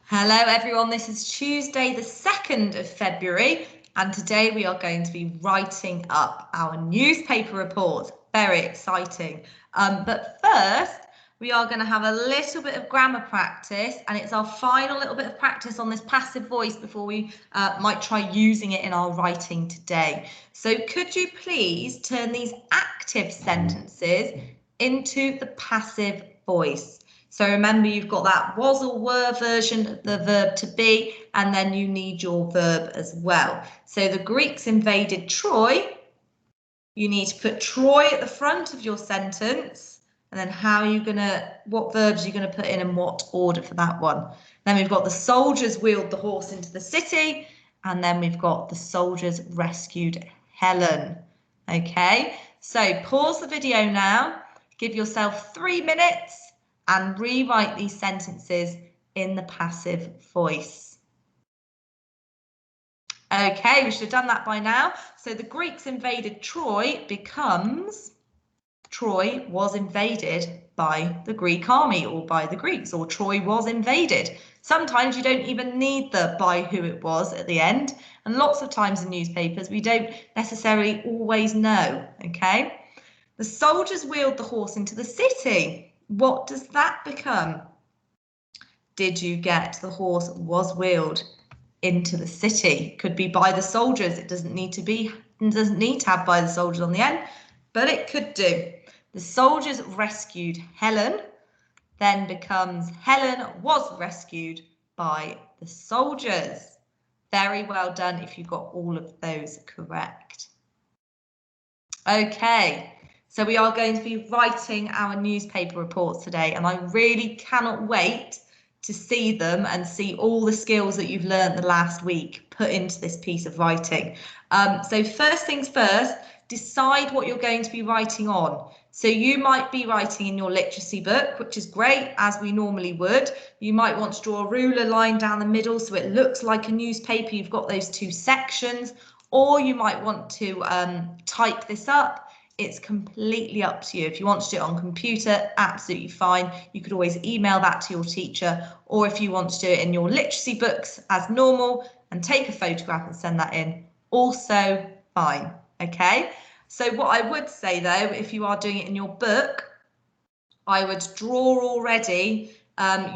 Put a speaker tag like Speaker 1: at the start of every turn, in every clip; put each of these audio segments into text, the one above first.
Speaker 1: Hello everyone, this is Tuesday the 2nd of February and today we are going to be writing up our newspaper report. Very exciting. But first we are going to have a little bit of grammar practice, and it's our final little bit of practice on this passive voice before we might try using it in our writing today. So could you please turn these active sentences into the passive voice? So remember, you've got that was or were version of the verb to be, and then you need your verb as well. So the Greeks invaded Troy. You need to put Troy at the front of your sentence, and then what verbs are you going to put in and what order for that one. Then we've got the soldiers wheeled the horse into the city, and then we've got the soldiers rescued Helen. Okay, so pause the video now, give yourself 3 minutes, and rewrite these sentences in the passive voice. Okay, we should have done that by now. So the Greeks invaded Troy becomes Troy was invaded by the Greek army, or by the Greeks, or Troy was invaded. Sometimes you don't even need the by who it was at the end, and lots of times in newspapers we don't necessarily always know. Okay, the soldiers wheeled the horse into the city. What does that become? Did you get the horse was wheeled into the city? Could be by the soldiers. It doesn't need to have by the soldiers on the end, but it could do. The soldiers rescued Helen, then becomes Helen was rescued by the soldiers. Very well done if you got all of those correct. Okay. So we are going to be writing our newspaper reports today, and I really cannot wait to see them and see all the skills that you've learned the last week put into this piece of writing. So first things first, decide what you're going to be writing on. So you might be writing in your literacy book, which is great, as we normally would. You might want to draw a ruler line down the middle so it looks like a newspaper. You've got those two sections, or you might want to type this up. It's completely up to you. If you want to do it on computer, absolutely fine. You could always email that to your teacher, or if you want to do it in your literacy books as normal and take a photograph and send that in, also fine. Okay, so what I would say though, if you are doing it in your book, I would draw already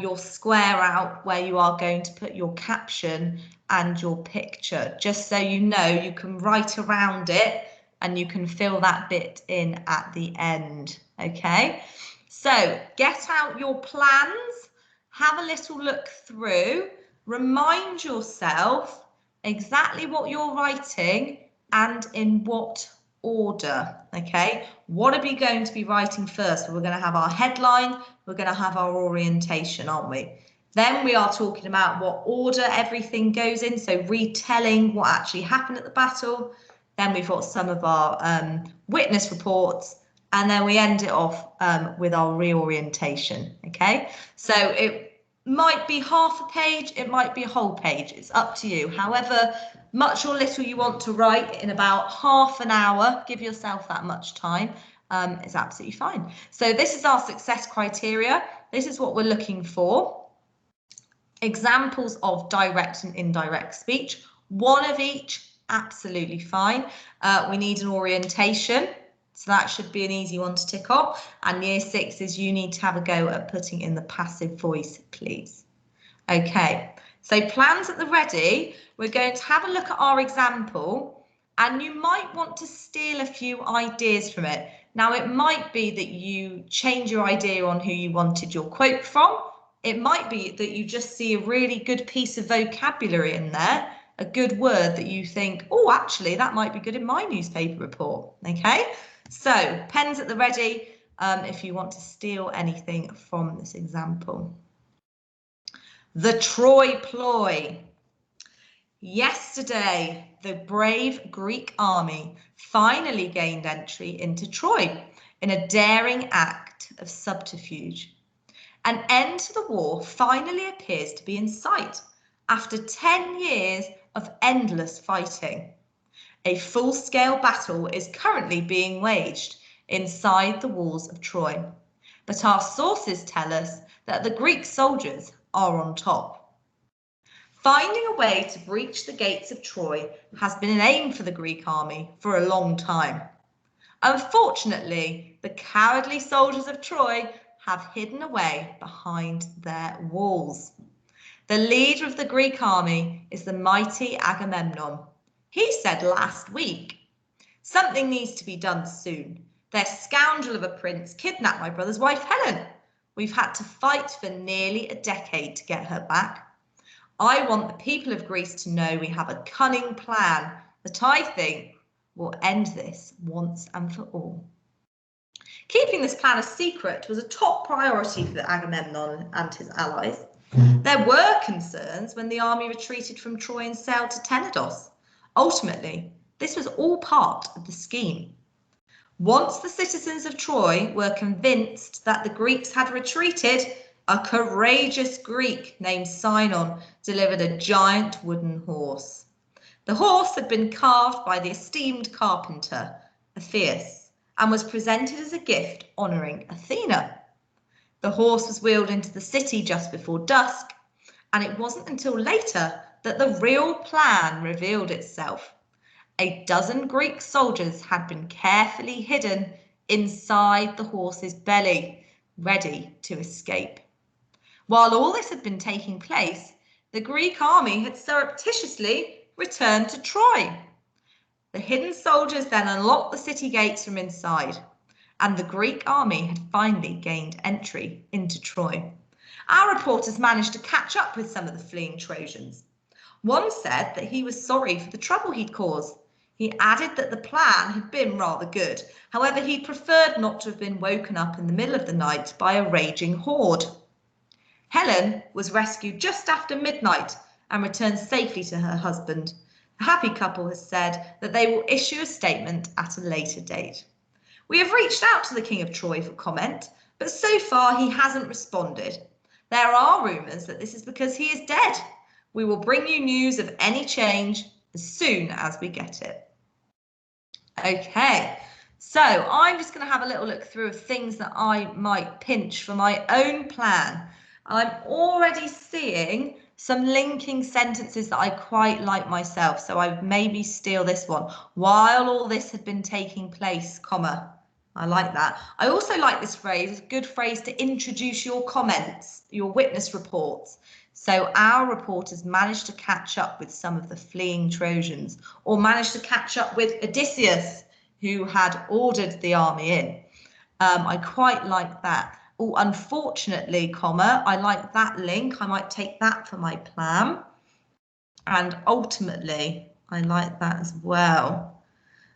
Speaker 1: your square out where you are going to put your caption and your picture, just so you know you can write around it and you can fill that bit in at the end. Okay, so get out your plans, have a little look through, remind yourself exactly what you're writing and in what order. Okay, what are we going to be writing first? We're going to have our headline, we're going to have our orientation, aren't we? Then we are talking about what order everything goes in, so retelling what actually happened at the battle. Then we've got some of our witness reports, and then we end it off with our reorientation. Okay, so it might be half a page, it might be a whole page, it's up to you. However much or little you want to write in about half an hour, give yourself that much time, it's absolutely fine. So this is our success criteria. This is what we're looking for. Examples of direct and indirect speech, one of each, absolutely fine. We need an orientation, so that should be an easy one to tick off. And year 6 is you need to have a go at putting in the passive voice, please. Okay, so plans at the ready. We're going to have a look at our example, and you might want to steal a few ideas from it. Now, it might be that you change your idea on who you wanted your quote from. It might be that you just see a really good piece of vocabulary in there, a good word that you think, oh, actually, that might be good in my newspaper report. Okay, so pens at the ready if you want to steal anything from this example. The Troy ploy. Yesterday, the brave Greek army finally gained entry into Troy in a daring act of subterfuge. An end to the war finally appears to be in sight after 10 years of endless fighting. A full-scale battle is currently being waged inside the walls of Troy, but our sources tell us that the Greek soldiers are on top. Finding a way to breach the gates of Troy has been an aim for the Greek army for a long time. Unfortunately, the cowardly soldiers of Troy have hidden away behind their walls. The leader of the Greek army is the mighty Agamemnon. He said last week, "Something needs to be done soon. Their scoundrel of a prince kidnapped my brother's wife, Helen. We've had to fight for nearly a decade to get her back. I want the people of Greece to know we have a cunning plan that I think will end this once and for all." Keeping this plan a secret was a top priority for Agamemnon and his allies. There were concerns when the army retreated from Troy and sailed to Tenedos. Ultimately, this was all part of the scheme. Once the citizens of Troy were convinced that the Greeks had retreated, a courageous Greek named Sinon delivered a giant wooden horse. The horse had been carved by the esteemed carpenter, Aphius, and was presented as a gift honouring Athena. The horse was wheeled into the city just before dusk, and it wasn't until later that the real plan revealed itself. A dozen Greek soldiers had been carefully hidden inside the horse's belly, ready to escape. While all this had been taking place, the Greek army had surreptitiously returned to Troy. The hidden soldiers then unlocked the city gates from inside, and the Greek army had finally gained entry into Troy. Our reporters managed to catch up with some of the fleeing Trojans. One said that he was sorry for the trouble he'd caused. He added that the plan had been rather good. However, he preferred not to have been woken up in the middle of the night by a raging horde. Helen was rescued just after midnight and returned safely to her husband. The happy couple has said that they will issue a statement at a later date. We have reached out to the King of Troy for comment, but so far he hasn't responded. There are rumours that this is because he is dead. We will bring you news of any change as soon as we get it. Okay, so I'm just going to have a little look through of things that I might pinch for my own plan. I'm already seeing some linking sentences that I quite like myself, so I maybe steal this one. While all this had been taking place, comma. I like that. I also like this phrase. It's a good phrase to introduce your comments, your witness reports. So our reporters managed to catch up with some of the fleeing Trojans, or managed to catch up with Odysseus, who had ordered the army in. I quite like that. Oh, unfortunately, comma, I like that link. I might take that for my plan. And ultimately, I like that as well.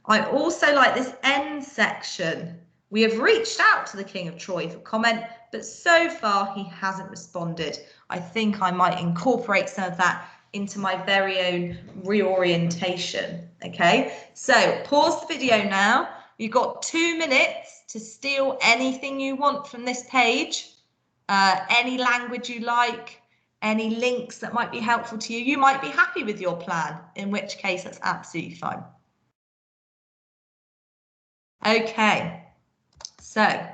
Speaker 1: I also like this end section. We have reached out to the King of Troy for comment, but so far he hasn't responded. I think I might incorporate some of that into my very own reorientation. Okay, so pause the video now. You've got 2 minutes to steal anything you want from this page, any language you like, any links that might be helpful to you. You might be happy with your plan, in which case that's absolutely fine. Okay, so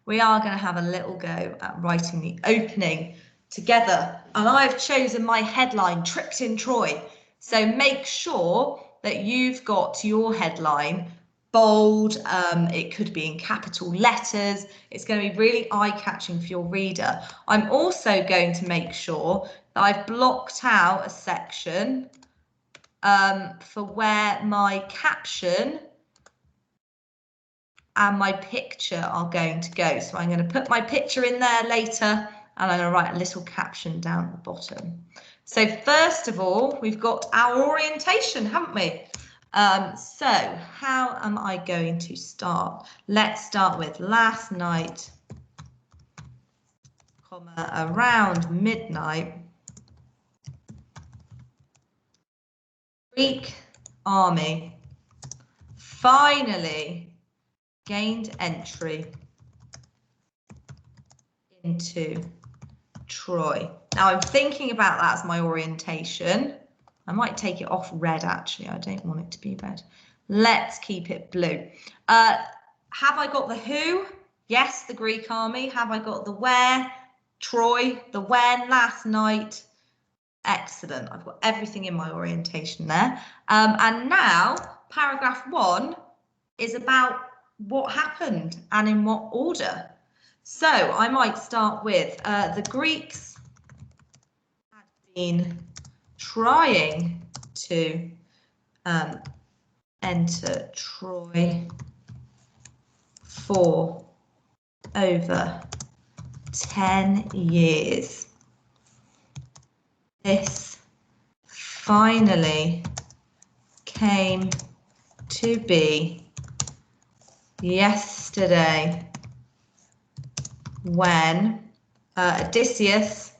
Speaker 1: we are going to have a little go at writing the opening together, and I've chosen my headline, Tricked in Troy. So make sure that you've got your headline bold, it could be in capital letters. It's going to be really eye-catching for your reader. I'm also going to make sure that I've blocked out a section for where my caption and my picture are going to go. So I'm going to put my picture in there later, and I'm going to write a little caption down at the bottom. So first of all, we've got our orientation, haven't we? So how am I going to start? Let's start with last night, comma, around midnight, Greek army finally gained entry into Troy. Now I'm thinking about that as my orientation. I might take it off red, actually. I don't want it to be red. Let's keep it blue. Have I got the who? Yes, the Greek army. Have I got the where? Troy. The when? Last night. Excellent. I've got everything in my orientation there. And now paragraph 1 is about what happened and in what order. So I might start with the Greeks had been trying to enter Troy for over 10 years. This finally came to be yesterday when Odysseus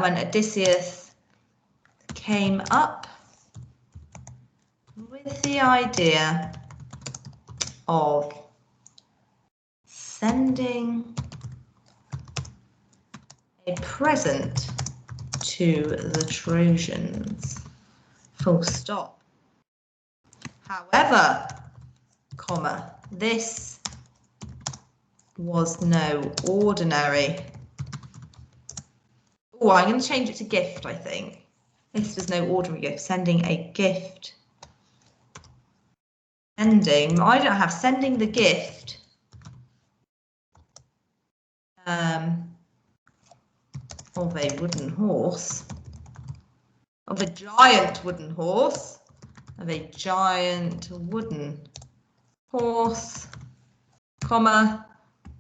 Speaker 1: when Odysseus came up with the idea of sending a present to the Trojans, full stop. However, comma, this was no ordinary. Oh, I'm going to change it to gift, I think. This was no ordinary gift, sending a gift. Sending, I don't have sending the gift. Of a wooden horse, of a giant wooden horse, of a giant wooden horse, comma,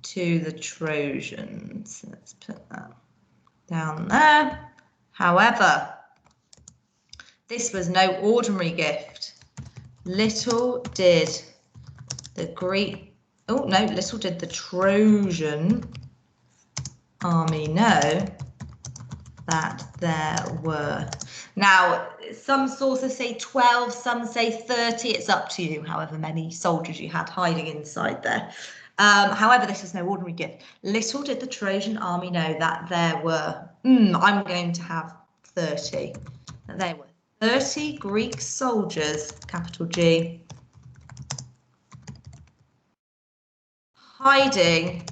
Speaker 1: to the Trojans. Let's put that down there. However, this was no ordinary gift. Little did the little did the Trojan army know that there were. Now, some sources say 12, some say 30. It's up to you, however many soldiers you had hiding inside there. However, this is no ordinary gift. Little did the Trojan army know that there were, I'm going to have 30. That there were 30 Greek soldiers, capital G, hiding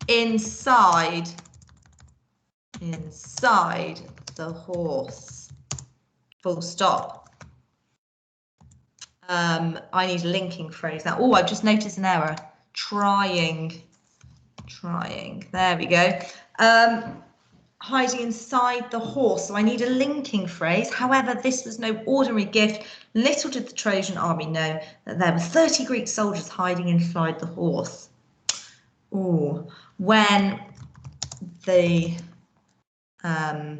Speaker 1: inside the horse, full stop. I need a linking phrase now. Oh, I've just noticed an error. Trying, there we go. Hiding inside the horse, so I need a linking phrase. However, this was no ordinary gift. Little did the Trojan army know that there were 30 Greek soldiers hiding inside the horse. Oh, when the I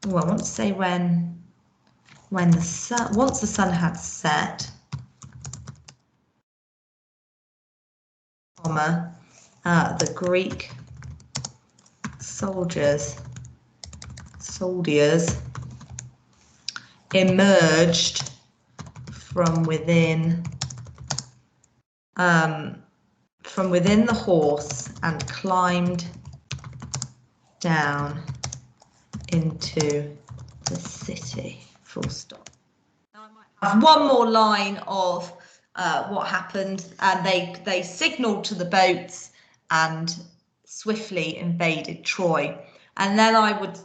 Speaker 1: want to say when the sun, once the sun had set, comma, the Greek soldiers emerged from within the horse and climbed down into the city, full stop. Now I might have one more line of what happened, and they signaled to the boats and swiftly invaded Troy. And then I would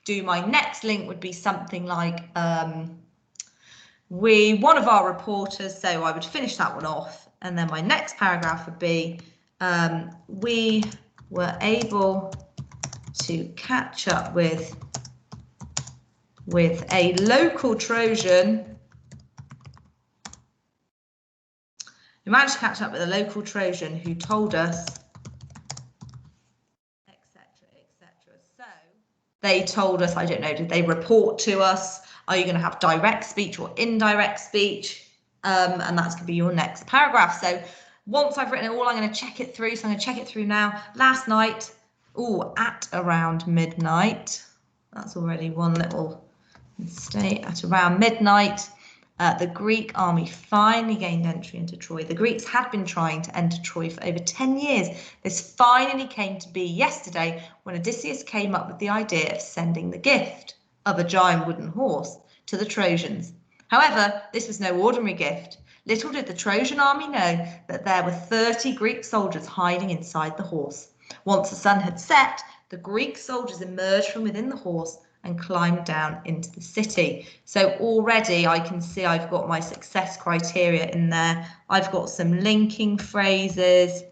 Speaker 1: do my next link would be something like one of our reporters, so I would finish that one off, and then my next paragraph would be we were able to catch up with a local Trojan. We managed to catch up with a local Trojan who told us, etc., etc. So they told us, I don't know, did they report to us? Are you going to have direct speech or indirect speech? And that's going to be your next paragraph. So once I've written it all, I'm going to check it through. So I'm going to check it through now. Last night, at around midnight, that's already one little mistake. At around midnight, the Greek army finally gained entry into Troy. The Greeks had been trying to enter Troy for over 10 years. This finally came to be yesterday when Odysseus came up with the idea of sending the gift of a giant wooden horse to the Trojans. However, this was no ordinary gift. Little did the Trojan army know that there were 30 Greek soldiers hiding inside the horse. Once the sun had set, the Greek soldiers emerged from within the horse and climbed down into the city. So already I can see I've got my success criteria in there. I've got some linking phrases.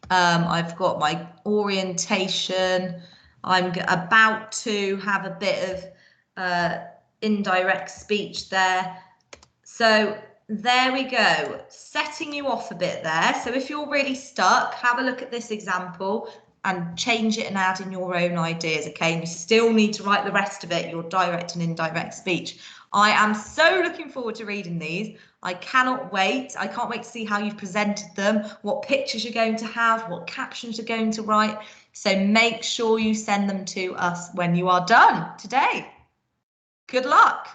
Speaker 1: I've got my orientation. I'm about to have a bit of indirect speech there. So there we go, setting you off a bit there. So if you're really stuck, have a look at this example and change it and add in your own ideas, okay? And you still need to write the rest of it, your direct and indirect speech. I am so looking forward to reading these. I cannot wait. I can't wait to see how you've presented them, what pictures you're going to have, what captions you're going to write. So make sure you send them to us when you are done today. Good luck.